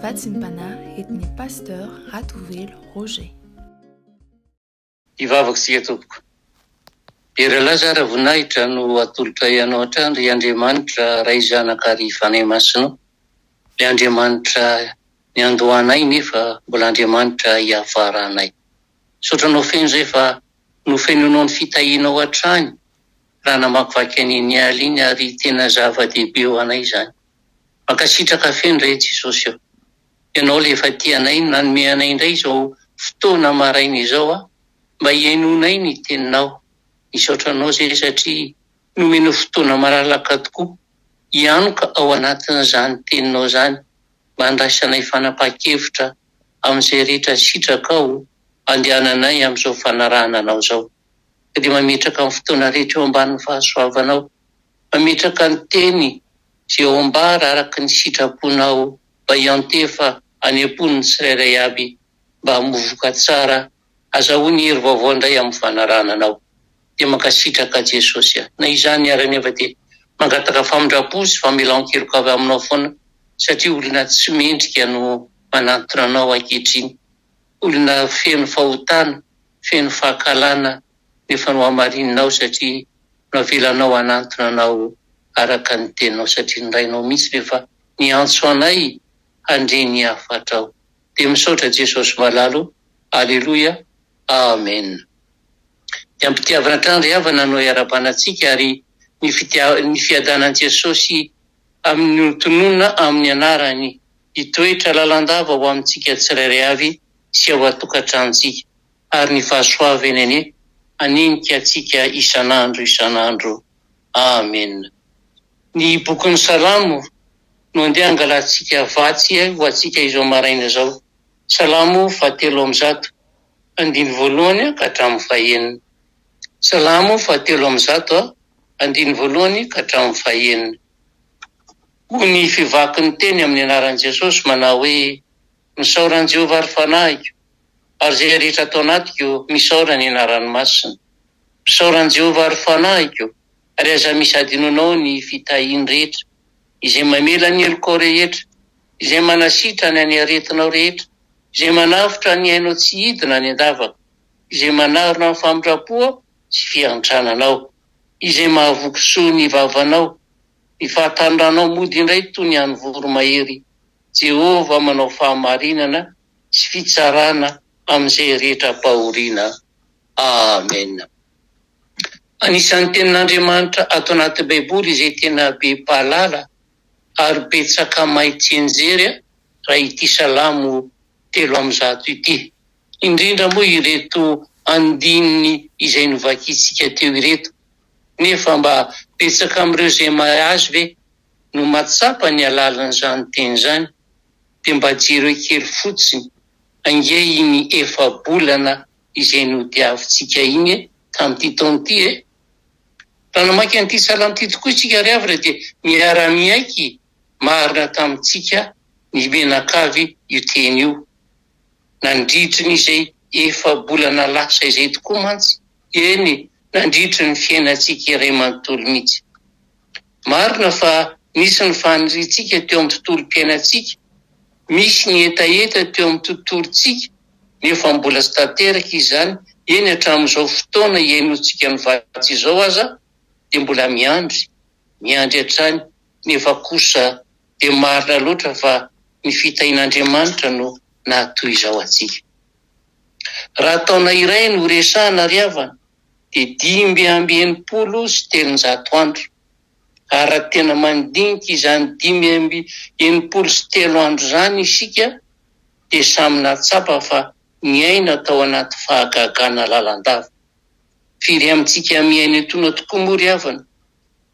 Vatsim-panahy etiny pasteur Ratovelo Roger. Hivavaka sika tompoko. Ery Lazara voninahitra no atolotra ianao hatrany ry Andriamanitra ray zanaka ary fanahy masinao. Ry Andriamanitra niandohanay nefa mbola Andriamanitra hiavaranay. Sotranao feno zay fa nofenonao ny fitahianao hatrany raha namakivaky an'iny aly iny ary tena zava-dehibe ho anay izany. Mankasitraka feno ray Jesosy eo. Ianao le efa tianay nanome anay indray izao fotoana maraina izao mba hiainonay ny teninao. Misaotranao zay satria nomeno fotoana malalaka tokoa hianoka ao anatin'izany teninao zany mba handraisanay fanapahan-kevitra amin'izay rehetra sitraka ao andehananay amin'izao fanarahana anao zao. Dia mametraka amin'ny fotoana rehetra eo ambanin'ny fahasoavanao, mametraka ny teny izay ao ambara araka ny sitraponao mba hiantefa any am-poniny tsirairay aby mba hamovoka tsara azahoany hery vaovao indray amin'ny fanarahana anao. Dia mankasitraka Jesosy na izany arany eva dia mangataka famindrapo sy famelan-keloka avy aminao foana satria olona tsy mendrika no manantona anao ankehitriny. Olona feno fahotana, feno fahakalana nefa no hamarinanao satria navelanao hanantona anao araka ny teninao satria nirainao mihitsy rehefa niantso anay handre ny hafatrao. Dia misaotra Jesosy malalo. Aleluia. Amen. Dia ampitiavana hatrany ry havana no iara-banantsika ary ny fiadanan'i Jesosy amin'ny tononona amin'ny anarany hitoetra lalandava ho amintsika tsirairay avy sy ao atokantranontsika ary ny fahasoavany ane aninika atsika isan'andro. Amen. Ny bokin'ny Salamo no andeha angalantsika vatsy ho atsika izao maraina zao. Salamo 7:1 andiny voalohany ka hatramin'ny fahaenina. Salamo 7:1 andiny voalohany ka hatramin'ny fahaenina. Ny fivakin'ny teny amin'ny anaran'i Jesosy manao hoe: misaoran'i Jehovah ary fanahiko, ary izay rehetra atao anatiko misaora ny anarany masina. Misaoran'i Jehovah ary fanahiko, ary aza misadinonao ny fitahiany rehetra, izay mamela ny helokao rehetra, izay manasitra ny any aretinao rehetra, izay manavotra ny ainao tsy hidina ny andavaka, izay manarona ny famindrapoa sy fiantrananao, izay mahavoky soa ny vavanao, ny fahataniranao mody indray toy ny any voromahery. Jehovah manao fahamarinana sy fitsarana amin'izay rehetra pahoriana. Amen. Anisan'ny tenin'Andriamanitra ato anaty Baiboly izay tena be pahalala ary betsaka mahay tsianjery raha ity Salamo 3:1 ity. Indrindra moa ireto andininy izay novakitsika teo ireto. Nefa mba betsaka amin'ireo izay mahay azy ve no matsapa ny alalan'izany teny zany, dia mba jereo kely fotsiny ange iny efa-bolana izay nodiavintsika iny tamin'ity taona ity. Raha namaky an'ity Salamo ity tokoa isika ry havana dia miara-miaiky marina tamintsika ny menakavy io teny io. Nandritry ny izay efa-bolana lasa izay tokoa mantsy. Eny, nandritry ny fiainantsika iray manontolo mihitsy. Marina fa misy ny faniritsika teo amin'ny tontolo-piainantsika, misy ny etaeta teo amin'ny tontolontsika, nefa mbola tsy tanteraka izany. Eny hatramin'izao fotoana iainontsika ny vatsy izao aza dia mbola miandry hatrany, nefa kosa dia marina loatra fa ny fitahian'Andriamanitra no nahatoy izao atsika. Raha taona iray no resahana ry havana dia 580 sy 300 andro. Ary raha tena mandinika izany 580 sy 3 andro zany isika dia samy natsapa fa miaina tao anaty fahagagana lalandava. Firy amintsika miaina etoana tokoa moa ry havana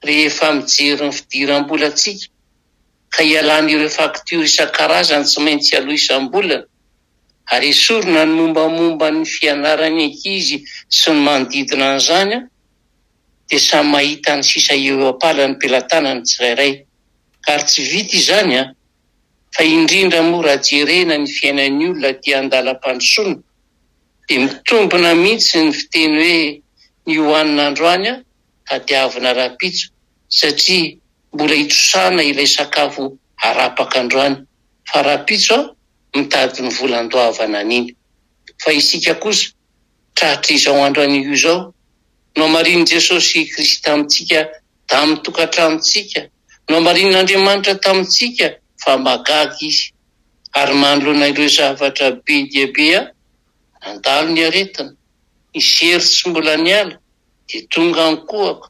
rehefa mijery ny fidiram-bolantsika ka ialan'ireo faktiora isan-karazany tsy maintsy aloha isam-bolana, ary esorina ny mombamomba ny fianarany ankizy sy ny manodidina an'izany, dia samy mahita ny sisa eo am-pala ny pelantanany tsirairay. Ary tsy vita izany fa indrindra moa raha jerena ny fiainan'ny olona dia andalam-pandrosoana, dia mitombina mihitsy ny fiteny hoe ny hohanina androany ka diavina rapitso, satria mbola hitrosana ilay sakafo harapaka androany. fa raha-pitso mitady ny volan-doavana an'iny. Fa isika kosa tratra izao andro an'io izao, no mariny Jesosy Kristy amintsika tamin'ny tokantranontsika, no marin'Andriamanitra tamintsika fa magaga izy, ary manoloana ireo zavatra be dia be nandalo ny aretina, ny sery tsy mbola niala, dia tonga ny kohako,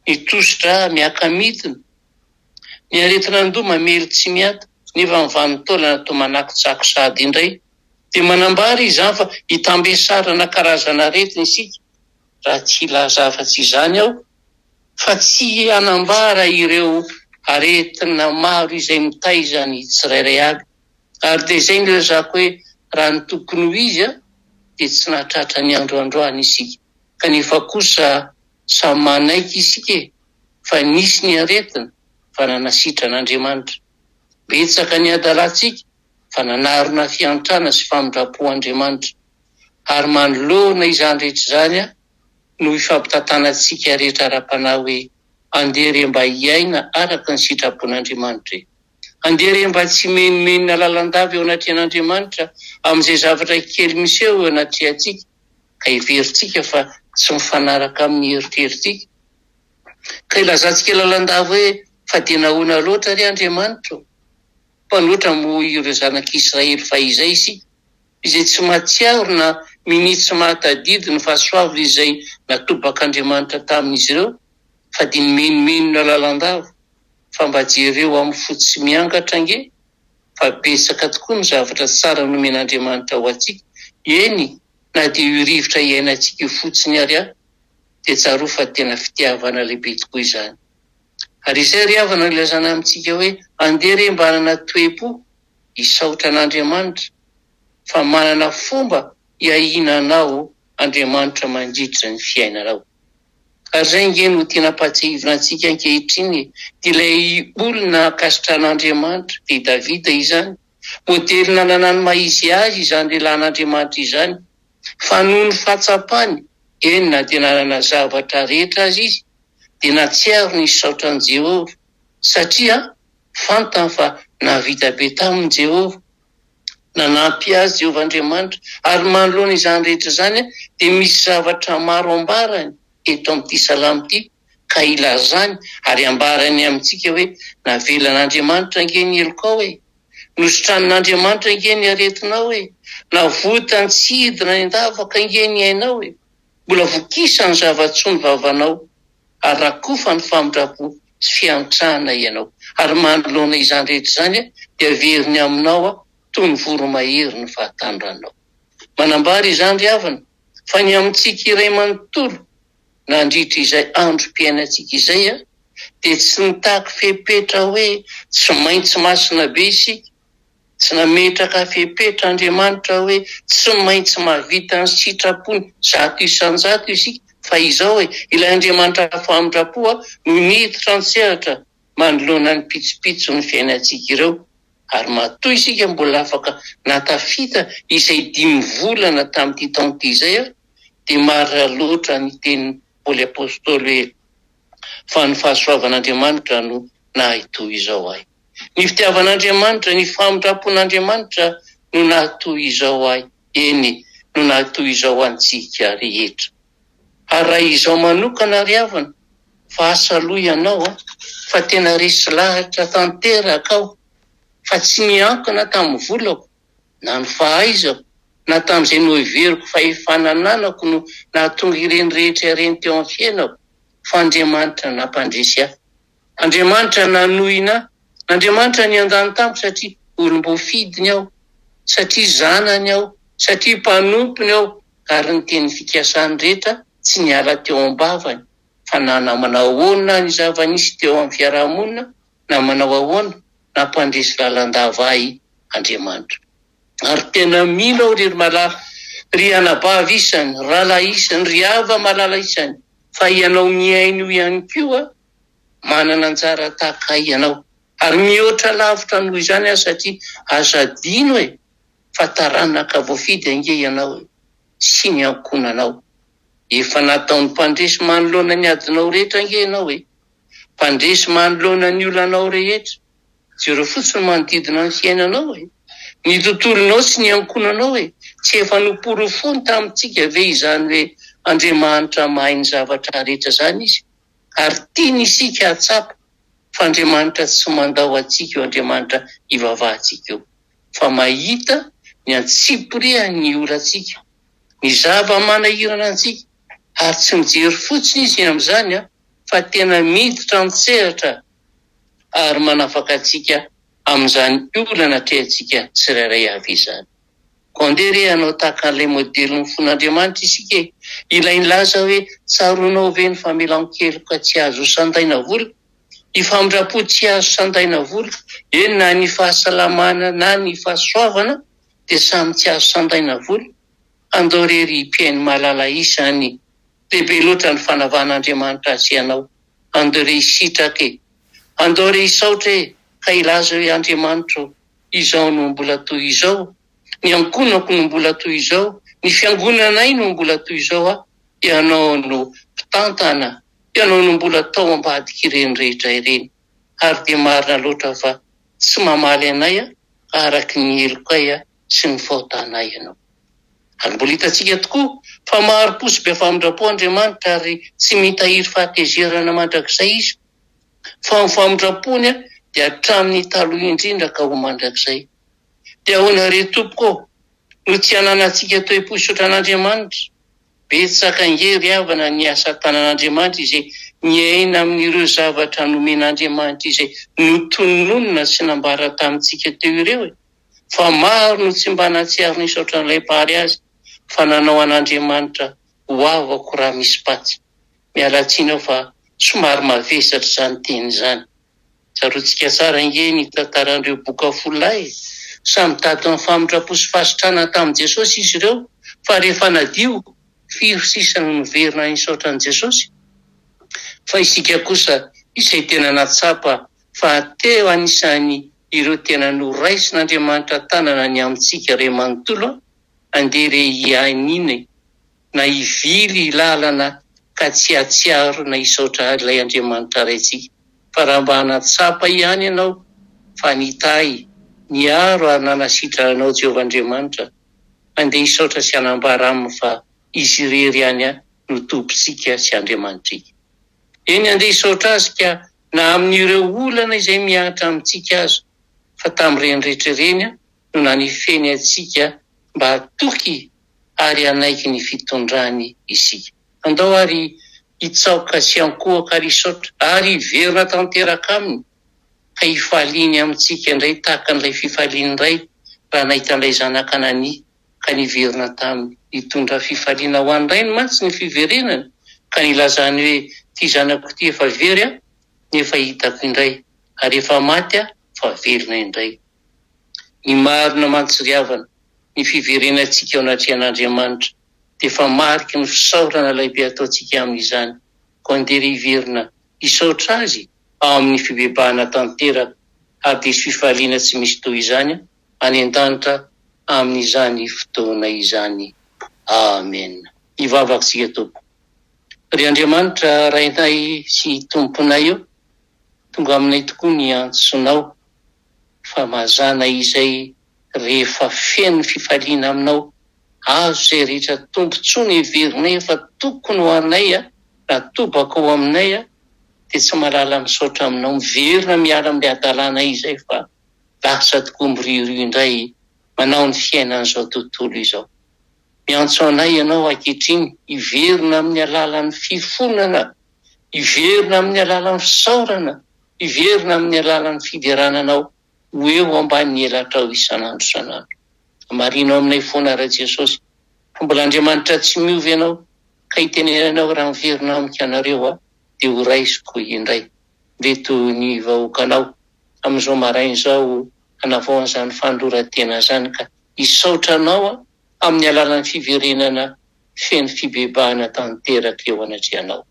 ny tositra miaka midina, ny aretina andoha mamely tsy miata, nefa mivanontaolana toa manaky-tsako sady indray. Dia manambara izany fa hitambesarana karazana aretina isika, raha tsy hilazafa-tsy izany aho, fa tsy hanambara ireo aretina maro izay mitaiza ny tsirairay aby. Ary dia izay no ilazako hoe raha ny tokony ho izy dia tsy nahatratra ny androandroany isika. Kanefa kosa samy manaiky isika fa nisy ny aretina fa nanasitra'Andriamanitra. Betsaka ny adalantsika fa nanarona fiantrana sy famindrapo-Andriamanitra. Ary manoloana izany rehetra izany no ifampitantanantsika rehetra ara-panahy hoe andeha re mba hiaina araka ny sitrapon'Andriamanitra. Andeha re mba tsy menomenona lalandava eo anatrehan'Andriamanitra amin'izay zavatra kely misy eo anatrehantsika, ka heverintsika fa tsy mifanaraka amin'ny heritreritsika. Ka ilazantsika lalandava hoe fa dia nahoana loatra ry Andriamanitra, mpanoatra mo ireo zanak'Israely fahizay isika, izay tsy mahatsiaro na minitsy mahatadidy ny fahasoavana izay natobak'Andriamanitra tamin'izy ireo, fa dia nimenomenona lalandava, fa mba jereo amin'ny fotsy miangatra nge, fa betsaka tokoa ny zavatra tsara nomen'Andriamanitra ho antsika. Eny, na dia io rivotra iainantsika io fotsiny ary dia tsaroa fa tena fitiavana lehibe tokoa izany. Ary izay ry havana ilazana amintsika hoe andeha re mba hanana toe-po hisaotra an'Andriamanitra, fa manana fomba hiahinanao Andriamanitra mandritra ny fiainanao. Ary izay nge no tena patsihivina antsika ankehitriny, dia ilay olona akasitran'Andriamanitra dia Davida izany, modely nananany maizy azy izany lehilahin'Andriamanitra izany, fa noho ny fahatsapany, eny na dia nanana zavatra rehetra azy izy, dia natsiaro ny saotra an'i Jehovah, satria fantany fa navita be tamin'i Jehovah, nanampy azy Jehovah Andriamanitra. Ary manoloana izany rehetra izany dia misy zavatra maro ambarany eto amin'ity salamo ity, ka ilazany ary ambarany amintsika hoe navelan'Andriamanitra nge ny elokao nosotran'Andriamanitra nge ny aretinao navotany tsy hidina ny andavaka nge ny ainao mbola vokisa ny zava-tsony vavanao, ary rakofa ny famindrapo sy fiantrana ianao. Ary manoloana izany rehetra izany dia veriny aminao toy ny voromahery ny fahatandranao. Manambara izany ry havana fa ny amintsika iray manontolo nandritra izay androm-piainantsika izay dia tsy nitaky fepetra hoe tsy maintsy masina be isika, tsy nametraka fepetra Andriamanitra hoe tsy maintsy mahavita ny sitrapony zato isan-jato isika, fa izao ilay Andriamanitra famindrapo no niditra an-tsehatra manoloana ny pitsopitso ny fiainantsika ireo. Ary matoa isika mbola afaka natafita izay 5 volana tamin'ity taon'ity izay dia marina loatra ny tenin'ny Paoly apôstôly hoe fa ny fahasoavan'Andriamanitra no nahitoy izao ahy. Ny fitiavan'Andriamanitra, ny famindrapon'Andriamanitra no nahitoy izao ahy. Eny, no nahitoy izao antsika rehetra. Ary raha izao manokana ry havana fa asaloha ianao fa tena resy lahatra tanteraka aho, fa tsy miankina tamin'ny volako na ny fahaizako na tamin'izay noheveriko fahefanananako no nahatonga ireny rehetra ireny teo amin'ny fiainako, fa Andriamanitra nampandresy ahy. Andriamanitra nanohina ahy. Andriamanitra ny andany tamiko satria olom-bofidiny aho, satria zanany aho, satria mpanompony aho, ary ny teny fikasany rehetra tsy niala teo am-bavany, fa na manao ahoana ny zava-nisy teo amin'ny fiarahamonina, na manao ahoana nampandresy lalandava ahy Andriamanitra. Ary tena mila aho ry malala, ry anabavy isany, ralahy isany, ry hava malala isany, fa ianao miaino ihany koa manana anjara tahaka ianao. Ary mihoatra lavitra noho izany satria azadino fa taranaka voafidy ange ianao sy ny ankonanao. Efa nataon'ny mpandresy manoloana ny adinao rehetra ange ianao mpandresy manoloana ny olanao rehetra, Jereo fotsiny manodidina ny fiainanao e. Ny tontolonao sy ny ankonanao e. Tsy efa noporofony tamintsika ve izany hoe Andriamanitra mahay ny zavatra rehetra zany izy. Ary tiany isika hatsapa fa Andriamanitra tsy mandao atsika eo, Andriamanitra ivavahantsika eo. Fa mahita ny antsiporiha ny olantsika, ny zava-manahirana antsika, ary tsy mijery fotsiny izy amin'izany fa tena miditra mitsehatra ary manafaka antsika amin'izany olana trehantsika tsirairay avy izany. Kondery anao tahaka an'ilay modelin'ny fon'Andriamanitra isika ilay nilaza hoe tsaroanao ve ny famelan-keloka tsy azo sandaina vola, ifamindra-po tsy azo sandaina vola, eny na ny fahasalamana na ny fahasoavana dia samy tsy azo sandaina vola. Andao rery mpiainy mahalala isany lehibe loatra ny fanavan'Andriamanitra azy ianao. Andao re isitrake, andao re isaotra ka ilaza hoe Andriamanitra izao no mbola toy izao, ny ankonako no mbola toy izao, ny fiangonanay no mbola toy izao ianao no mpitantana, ianao no mbola tao ambadika ireny rehetra ireny. Ary dia marina loatra fa tsy mamaly anay araky ny helokay sy ny fahotanay ianao. Ary mbola hitantsika tokoa fa maro posy be famindrapo Andriamanitra ary tsy mitahiry fahatezerana mandrakizay izy. Fa ny famindrapony dia hatramin'ny taloha indrindra ka ho mandrakizay. Dia ahoana re tompoko no tsy hananantsika toe-po isotra an'Andriamanitra? Betsaka angery havana ny asa tanan'Andriamanitra izay miaina amin'ireo zavatra nomen'Andriamanitra izay notononona sy nambara tamintsika teo ireo. Fa maro no tsy mba nahatsiaro nisaotra n'ilay pary azy, fa nanao an'Andriamanitra ho avako raha misy patsy. Mialatsina fa somary mavesatra izany teny izany. Tsaroantsika tsara inge ny tantaran'ireo boka folay. Samy tady ny famindrapo sy fasitrana tamin'i Jesosy izy ireo, fa rehefa nadio, firy sisa no niverina nisaotra an'i Jesosy. Fa isika kosa izay tena natsapa fa teo anisany ireo tena noraisin'Andriamanitra tanana ny amintsika re manontolo, andeha re hianina na hivily lalana ka tsy hatsiaro na hisaotra ilay Andriamanitra raitsika. Fa raha mba hanatsapa ihany ianao fa nitahy, niaro ary nanasitra anao Jehovah Andriamanitra, andeha hisaotra sy hanambara aminy fa izy irery ihany no tompontsika sy Andriamanitrika. Eny andeha hisaotra azy ka na amin'ireo olana izay miahatra amintsika azo, fa tamin'ireny rehetra ireny no nanifeny antsika mba hatoky ary hanaiky ny fitondrany isika. Andao ary hitsaoka sy ankohaka ary hisaotra ary hiverina tanteraka aminy, ka hifaliany amintsika indray tahaka n'ilay fifaliany iray raha nahita an'ilay zanak'Anania ka niverina taminy, hitondra fifaliana ho an'iray ny mantsy ny fiverenana, ka nilazany hoe ty zanako ty efa very nefa hitako indray, ary efa maty fa velona indray. Ny marina mantsiryavana ny fiverenantsika ao anatrehan'Andriamanitra dia efa mariky ny fisaorana lehibe ataontsika amin'izany. Ko andeha hiverina hisaotra azy ao amin'ny fibebahana tanteraka, ary diso fifaliana tsy misy toy izany any an-danitra amin'izany fotoana izany. Amen. Hivavaka sika tompo. Ry Andriamanitra rainay sy tomponay eo, tonga aminay tokoa ny antsonao fa mazana izay rehefa feno fifaliana aminao, azo izay rehetra tompontsony heverinay fa tokony ho anay raha tobaka ho aminay dia tsy malala misaotra aminao, miverina miala amin'ilay adalana izay fa lasa tokoa miriorio indray manao ny fiainan'izao tontolo izao. Miantso anay ianao ankehitriny hiverina amin'ny alalan'ny fifonana, hiverina amin'ny alalan'ny fisaorana, hiverina amin'ny alalan'ny fiderananao ho eo ambanin'ny elatrao isan'andro isan'andro. Marinao aminay foana ra Jesosy, mbola Andriamanitra tsy miovy ianao, ka hitenenanao raha miverina amika anareo dia ho raisiko indray. Reto ny vahoakanao amin'izao maraina izao hanavao an'izany fandroratena zany, ka hisaotra anao amin'ny alalan'ny fiverenana feno fibebahana tanteraka eo anatrehanao.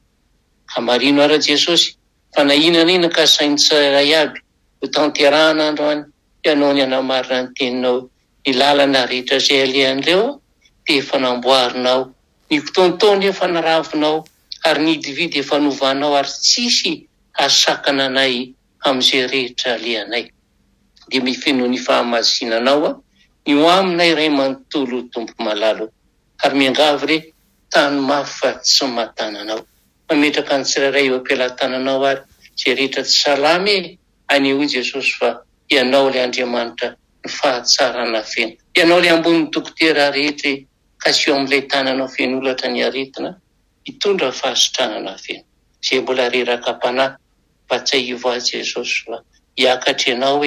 Ka marino ara Jesosy fa na inona ka sainy tsirairay aby ho tanterahana androany ianao ny hanamarina ny teninao, ny lalana rehetra izay alehan'ireo dia efa namboarinao, ny fotoantaony efa naravinao, ary ny dividy efa novanao, ary tsisy hasakana anay amin'izay rehetra alehanay. dia mifeno ny fahamasinanao io aminay ray manontolo tompo malalo ary miangavy re tany mafy fa tsy matananao. Mametraka ny tsirairay eo ampelantananao ary zay rehetra tsy salamy anio Jesosy fa ianao le Andriamanitra ny fahatsarana feno. Ianao le ambony dokotera rehetra ka sy eo amin'ilay tananao feno olatra ny aretina hitondra fahasitranana feno. Zay mbola reraka panahy fa tsy haivo azy Jesosy fa hiakatra ianao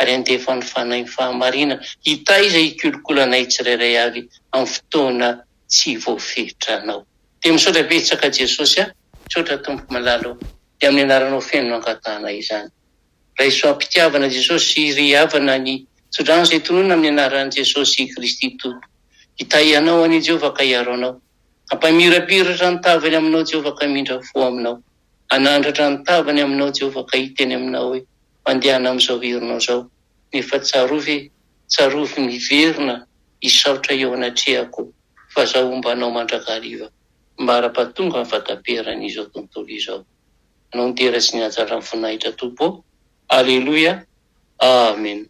ary andefa ny fanahy fahamarina hitaiza ikolokolanay tsirairay avy amin'ny fotoana tsy voafehitranao. Dia misaotra betsaka Jesosy misaotra tompo malalo dia amin'ny anaranao feno no ankatana izany. Raisoa ampitiavana Jesosy ry havana ny sodrano izay tonona amin'ny anaran'i Jesosy Kristy Tompo. Hitahianao any Jehovah ka hiaro anao. Ampamirapiratra ny tavany aminao Jehovah ka mindra fo aminao. Anandratra ny tavany aminao Jehovah ka hiteny aminao mandehana amin'izao herinao zao. Nefa tsarovy miverina hisaotra eo anatrehako fa zao mbanao mandrakariva mba ara-pahatonga ny vataperan'izao tontolo izao. Anao nitera sy ny ajara ny voninahitra tompo. Aleluia. Amen.